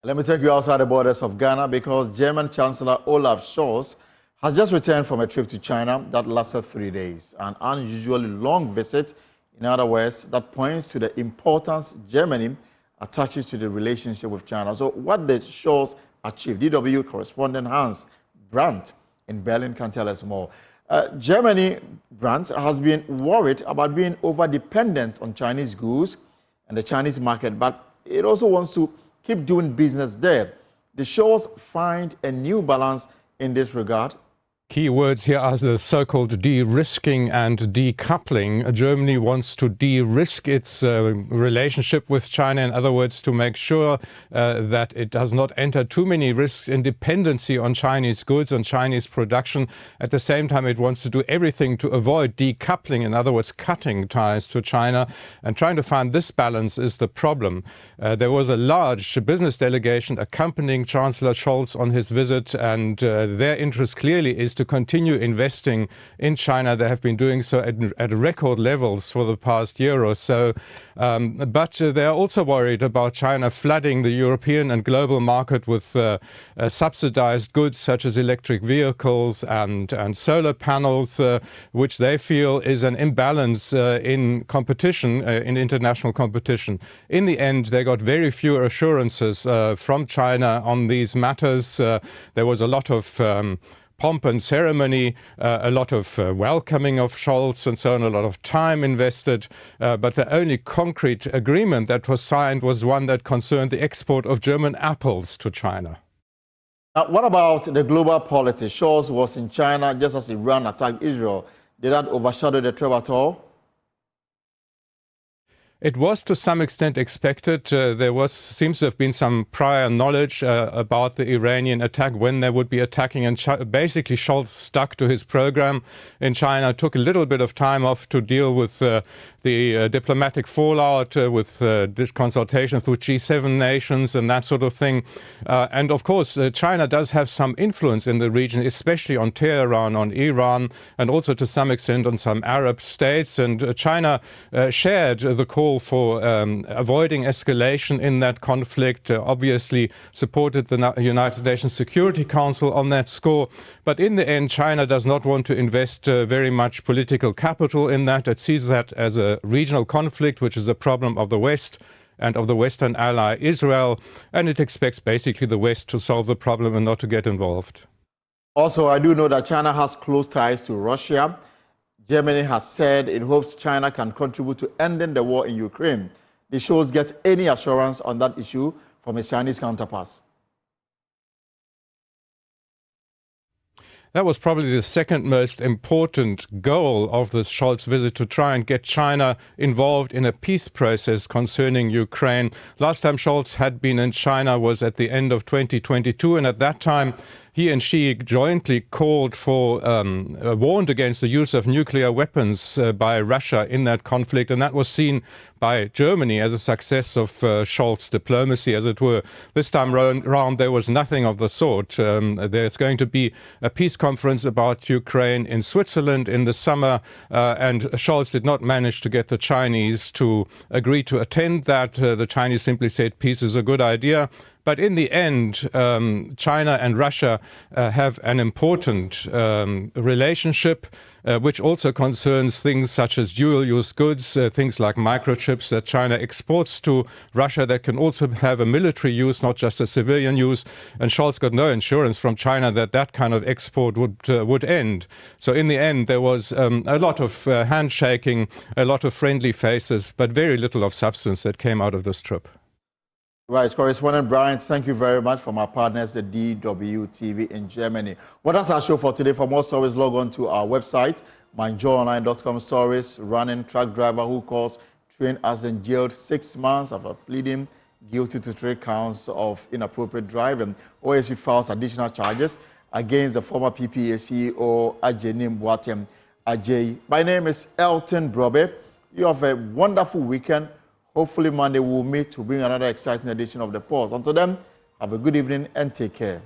Let me take you outside the borders of Ghana because German Chancellor Olaf Scholz has just returned from a trip to China that lasted 3 days. An unusually long visit, in other words, that points to the importance Germany attaches to the relationship with China. So what did Scholz achieve? DW correspondent Hans Brandt in Berlin can tell us more. Germany, Brandt, has been worried about being over-dependent on Chinese goods and the Chinese market, but it also wants to keep doing business there. The Scholz find a new balance in this regard. Key words here are the so-called de-risking and decoupling. Germany wants to de-risk its relationship with China, in other words, to make sure that it does not enter too many risks in dependency on Chinese goods and Chinese production. At the same time, it wants to do everything to avoid decoupling, in other words, cutting ties to China. And trying to find this balance is the problem. There was a large business delegation accompanying Chancellor Scholz on his visit, and their interest clearly is to continue investing in China. They have been doing so at record levels for the past year or so. But they are also worried about China flooding the European and global market with subsidized goods such as electric vehicles and solar panels, which they feel is an imbalance in competition, in international competition. In the end, they got very few assurances from China on these matters. There was a lot of pomp and ceremony, a lot of welcoming of Scholz and so on, a lot of time invested. But the only concrete agreement that was signed was one that concerned the export of German apples to China. What about the global politics? Scholz was in China just as Iran attacked Israel. Did that overshadow the trip at all? It was to some extent expected. There seems to have been some prior knowledge about the Iranian attack, when they would be attacking, and basically Scholz stuck to his program in China, took a little bit of time off to deal with the diplomatic fallout, with these consultations with G7 nations and that sort of thing. And of course, China does have some influence in the region, especially on Tehran, on Iran, and also to some extent on some Arab states. And China shared the call for avoiding escalation in that conflict, obviously supported the United Nations Security Council on that score. But in the end, China does not want to invest very much political capital in that. It sees that as a regional conflict, which is a problem of the West and of the Western ally Israel. And it expects basically the West to solve the problem and not to get involved. Also, I do know that China has close ties to Russia. Germany has said it hopes China can contribute to ending the war in Ukraine. Did Scholz get any assurance on that issue from his Chinese counterparts? That was probably the second most important goal of this Scholz visit, to try and get China involved in a peace process concerning Ukraine. Last time Scholz had been in China was at the end of 2022, and at that time he and Xi jointly called for, warned against the use of nuclear weapons by Russia in that conflict. And that was seen by Germany as a success of Scholz diplomacy, as it were. This time round, there was nothing of the sort. There's going to be a peace conference about Ukraine in Switzerland in the summer, and Scholz did not manage to get the Chinese to agree to attend that. The Chinese simply said peace is a good idea. But in the end, China and Russia have an important relationship, which also concerns things such as dual-use goods, things like microchips that China exports to Russia that can also have a military use, not just a civilian use. And Scholz got no assurance from China that that kind of export would end. So in the end, there was a lot of handshaking, a lot of friendly faces, but very little of substance that came out of this trip. Right, correspondent Brian, thank you very much from our partners, the DWTV in Germany. Well, that's our show for today. For more stories, log on to our website, myjoyonline.com. Stories: running truck driver who calls train as in jailed 6 months after pleading guilty to 3 counts of inappropriate driving. OSP files additional charges against the former PPA CEO Ajay Boatem Ajay. My name is Elton Brobe. You have a wonderful weekend. Hopefully Monday we'll meet to bring another exciting edition of The Pulse. Until then, have a good evening and take care.